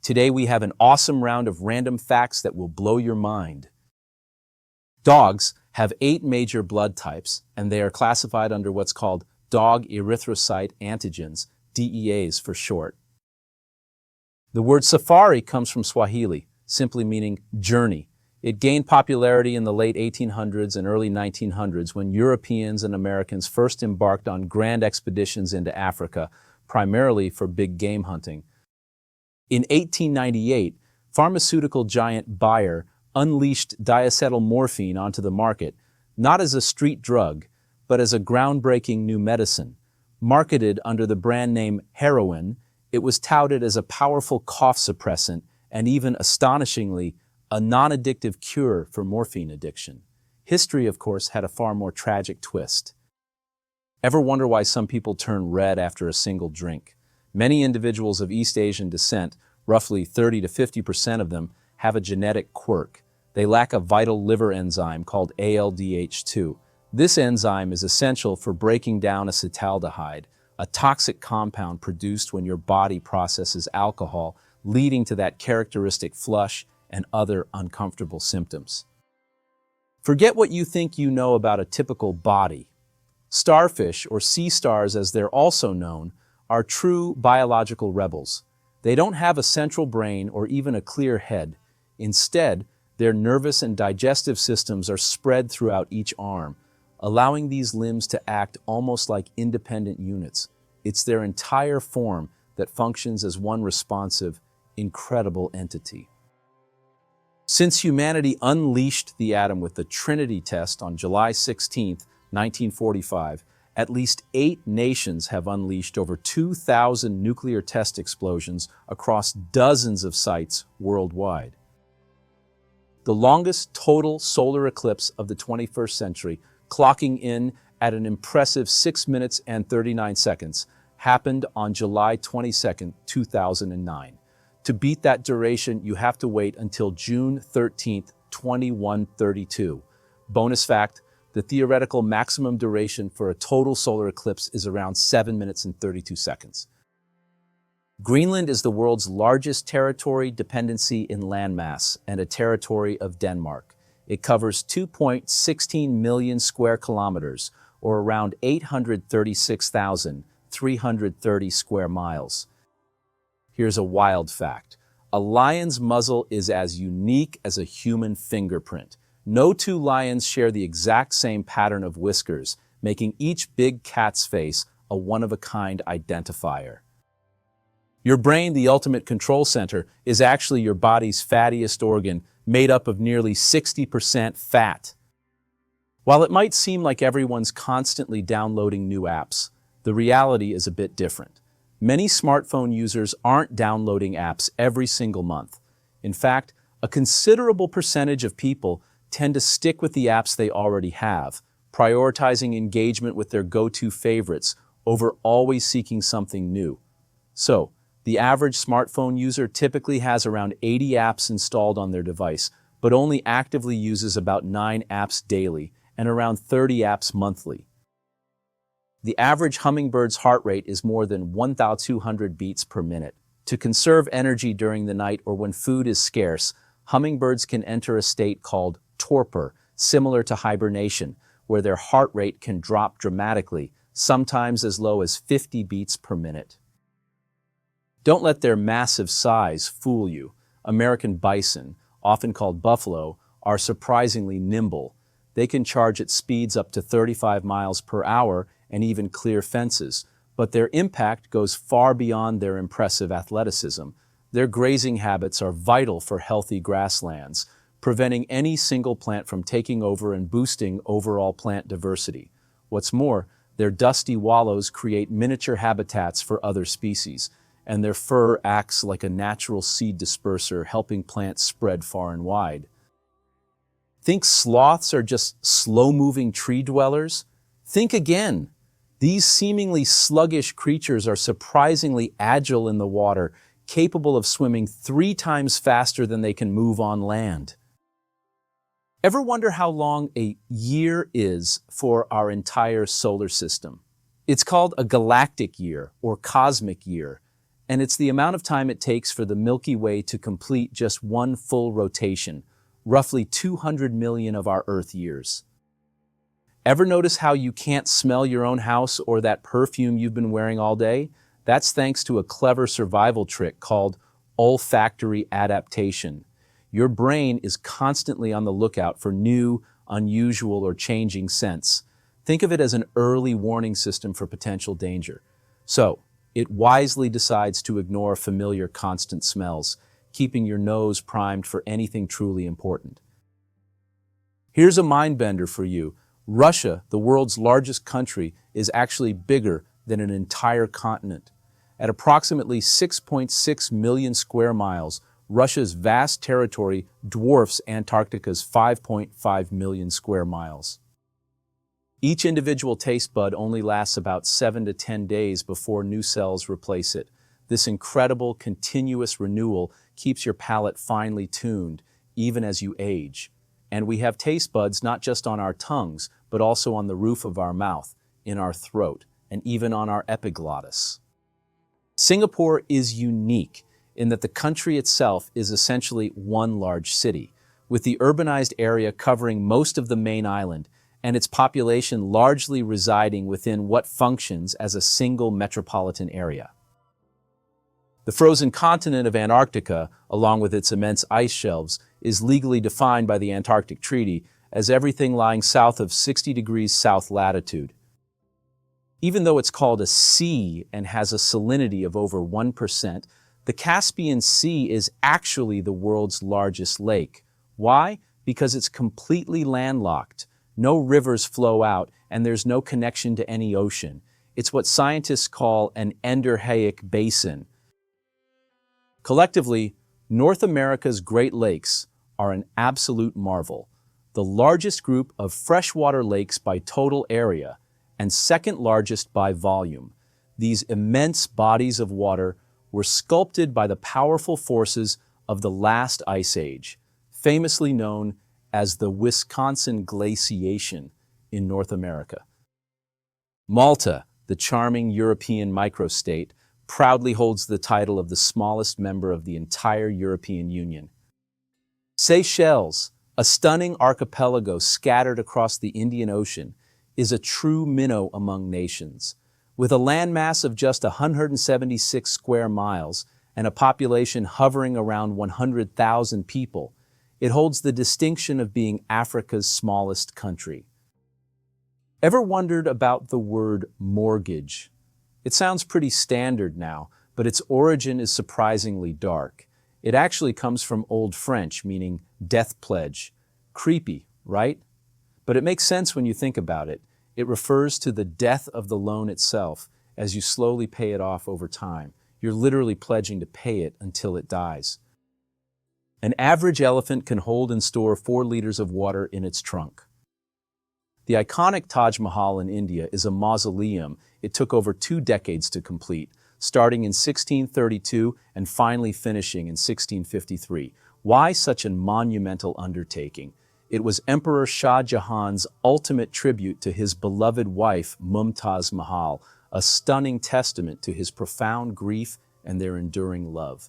Today we have an awesome round of random facts that will blow your mind. Dogs have 8 major blood types, and they are classified under what's called dog erythrocyte antigens, DEAs for short. The word safari comes from Swahili, simply meaning journey. It gained popularity in the late 1800s and early 1900s when Europeans and Americans first embarked on grand expeditions into Africa, primarily for big game hunting. In 1898, pharmaceutical giant Bayer unleashed diacetylmorphine onto the market, not as a street drug, but as a groundbreaking new medicine. Marketed under the brand name Heroin, it was touted as a powerful cough suppressant and even, astonishingly, a non-addictive cure for morphine addiction. History, of course, had a far more tragic twist. Ever wonder why some people turn red after a single drink? Many individuals of East Asian descent, roughly 30 to 50% of them, have a genetic quirk. They lack a vital liver enzyme called ALDH2. This enzyme is essential for breaking down acetaldehyde, a toxic compound produced when your body processes alcohol, leading to that characteristic flush and other uncomfortable symptoms. Forget what you think you know about a typical body. Starfish, or sea stars as they're also known, are true biological rebels. They don't have a central brain or even a clear head. Instead, their nervous and digestive systems are spread throughout each arm, allowing these limbs to act almost like independent units. It's their entire form that functions as one responsive, incredible entity. Since humanity unleashed the atom with the Trinity test on July 16, 1945, at least 8 nations have unleashed over 2,000 nuclear test explosions across dozens of sites worldwide. The longest total solar eclipse of the 21st century, clocking in at an impressive 6 minutes and 39 seconds, happened on July 22, 2009. To beat that duration, you have to wait until June 13, 2132. Bonus fact, the theoretical maximum duration for a total solar eclipse is around 7 minutes and 32 seconds. Greenland is the world's largest territory dependency in landmass and a territory of Denmark. It covers 2.16 million square kilometers, or around 836,330 square miles. Here's a wild fact. A lion's muzzle is as unique as a human fingerprint. No 2 lions share the exact same pattern of whiskers, making each big cat's face a one-of-a-kind identifier. Your brain, the ultimate control center, is actually your body's fattiest organ, made up of nearly 60% fat. While it might seem like everyone's constantly downloading new apps, the reality is a bit different. Many smartphone users aren't downloading apps every single month. In fact, a considerable percentage of people tend to stick with the apps they already have, prioritizing engagement with their go-to favorites over always seeking something new. So, the average smartphone user typically has around 80 apps installed on their device, but only actively uses about 9 apps daily and around 30 apps monthly. The average hummingbird's heart rate is more than 1,200 beats per minute. To conserve energy during the night or when food is scarce, hummingbirds can enter a state called torpor, similar to hibernation, where their heart rate can drop dramatically, sometimes as low as 50 beats per minute. Don't let their massive size fool you. American bison, often called buffalo, are surprisingly nimble. They can charge at speeds up to 35 miles per hour and even clear fences, but their impact goes far beyond their impressive athleticism. Their grazing habits are vital for healthy grasslands, preventing any single plant from taking over and boosting overall plant diversity. What's more, their dusty wallows create miniature habitats for other species, and their fur acts like a natural seed disperser, helping plants spread far and wide. Think sloths are just slow-moving tree dwellers? Think again. These seemingly sluggish creatures are surprisingly agile in the water, capable of swimming 3 times faster than they can move on land. Ever wonder how long a year is for our entire solar system? It's called a galactic year or cosmic year, and it's the amount of time it takes for the Milky Way to complete just one full rotation, roughly 200 million of our Earth years. Ever notice how you can't smell your own house or that perfume you've been wearing all day? That's thanks to a clever survival trick called olfactory adaptation. Your brain is constantly on the lookout for new, unusual, or changing scents. Think of it as an early warning system for potential danger. So, it wisely decides to ignore familiar constant smells, keeping your nose primed for anything truly important. Here's a mind-bender for you. Russia, the world's largest country, is actually bigger than an entire continent. At approximately 6.6 million square miles, Russia's vast territory dwarfs Antarctica's 5.5 million square miles. Each individual taste bud only lasts about 7 to 10 days before new cells replace it. This incredible, continuous renewal keeps your palate finely tuned, even as you age. And we have taste buds not just on our tongues, but also on the roof of our mouth, in our throat, and even on our epiglottis. Singapore is unique in that the country itself is essentially one large city, with the urbanized area covering most of the main island, and its population largely residing within what functions as a single metropolitan area. The frozen continent of Antarctica, along with its immense ice shelves, is legally defined by the Antarctic Treaty as everything lying south of 60 degrees south latitude. Even though it's called a sea and has a salinity of over 1%, the Caspian Sea is actually the world's largest lake. Why? Because it's completely landlocked. No rivers flow out, and there's no connection to any ocean. It's what scientists call an endorheic basin. Collectively, North America's Great Lakes are an absolute marvel, the largest group of freshwater lakes by total area, and second largest by volume. These immense bodies of water were sculpted by the powerful forces of the last ice age, famously known as the Wisconsin glaciation in North America. Malta, the charming European microstate, proudly holds the title of the smallest member of the entire European Union. Seychelles, a stunning archipelago scattered across the Indian Ocean, is a true minnow among nations. With a landmass of just 176 square miles and a population hovering around 100,000 people, it holds the distinction of being Africa's smallest country. Ever wondered about the word mortgage? It sounds pretty standard now, but its origin is surprisingly dark. It actually comes from Old French, meaning death pledge. Creepy, right? But it makes sense when you think about it. It refers to the death of the loan itself as you slowly pay it off over time. You're literally pledging to pay it until it dies. An average elephant can hold and store 4 liters of water in its trunk. The iconic Taj Mahal in India is a mausoleum it took over 2 decades to complete, starting in 1632 and finally finishing in 1653. Why such a monumental undertaking? It was Emperor Shah Jahan's ultimate tribute to his beloved wife, Mumtaz Mahal, a stunning testament to his profound grief and their enduring love.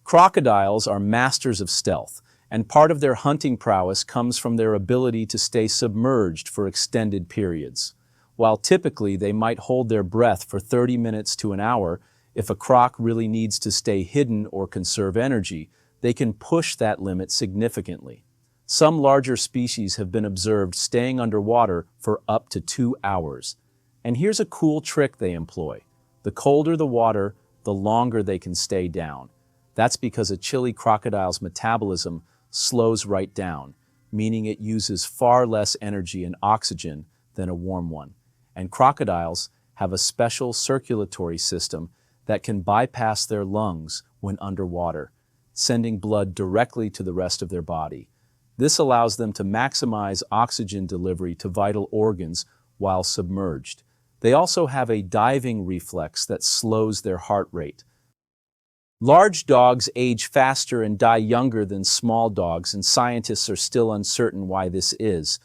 Crocodiles are masters of stealth, and part of their hunting prowess comes from their ability to stay submerged for extended periods. While typically they might hold their breath for 30 minutes to an hour, if a croc really needs to stay hidden or conserve energy, they can push that limit significantly. Some larger species have been observed staying underwater for up to 2 hours. And here's a cool trick they employ. The colder the water, the longer they can stay down. That's because a chilly crocodile's metabolism slows right down, meaning it uses far less energy and oxygen than a warm one. And crocodiles have a special circulatory system that can bypass their lungs when underwater, sending blood directly to the rest of their body. This allows them to maximize oxygen delivery to vital organs while submerged. They also have a diving reflex that slows their heart rate. Large dogs age faster and die younger than small dogs, and scientists are still uncertain why this is.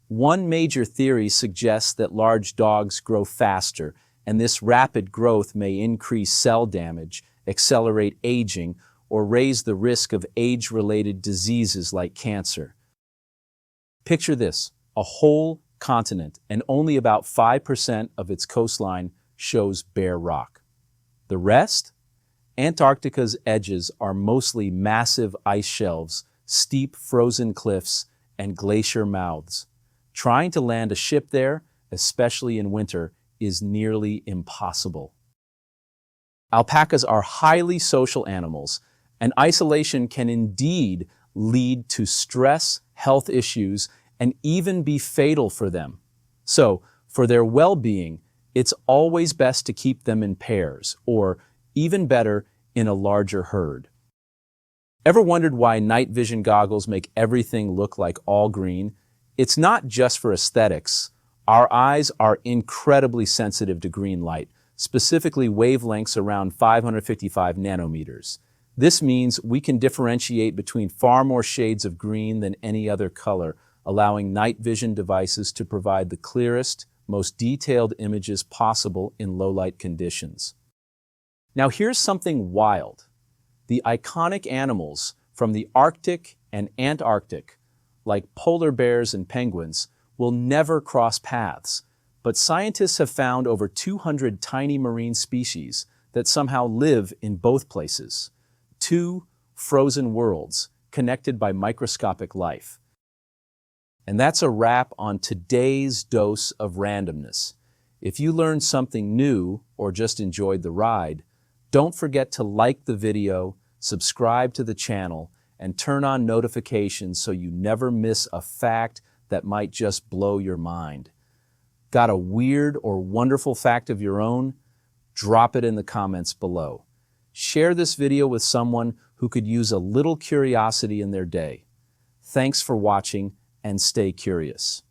One major theory suggests that large dogs grow faster, and this rapid growth may increase cell damage, accelerate aging, or raise the risk of age-related diseases like cancer. Picture this, a whole continent, and only about 5% of its coastline shows bare rock. The rest? Antarctica's edges are mostly massive ice shelves, steep frozen cliffs, and glacier mouths. Trying to land a ship there, especially in winter, is nearly impossible. Alpacas are highly social animals, and isolation can indeed lead to stress, health issues, and even be fatal for them. So, for their well-being, it's always best to keep them in pairs, or, even better, in a larger herd. Ever wondered why night vision goggles make everything look like all green? It's not just for aesthetics. Our eyes are incredibly sensitive to green light, specifically wavelengths around 555 nanometers. This means we can differentiate between far more shades of green than any other color, allowing night vision devices to provide the clearest, most detailed images possible in low-light conditions. Now here's something wild. The iconic animals from the Arctic and Antarctic, like polar bears and penguins, will never cross paths, but scientists have found over 200 tiny marine species that somehow live in both places. Two frozen worlds connected by microscopic life. And that's a wrap on today's dose of randomness. If you learned something new or just enjoyed the ride, don't forget to like the video, subscribe to the channel, and turn on notifications so you never miss a fact that might just blow your mind. Got a weird or wonderful fact of your own? Drop it in the comments below. Share this video with someone who could use a little curiosity in their day. Thanks for watching, and stay curious.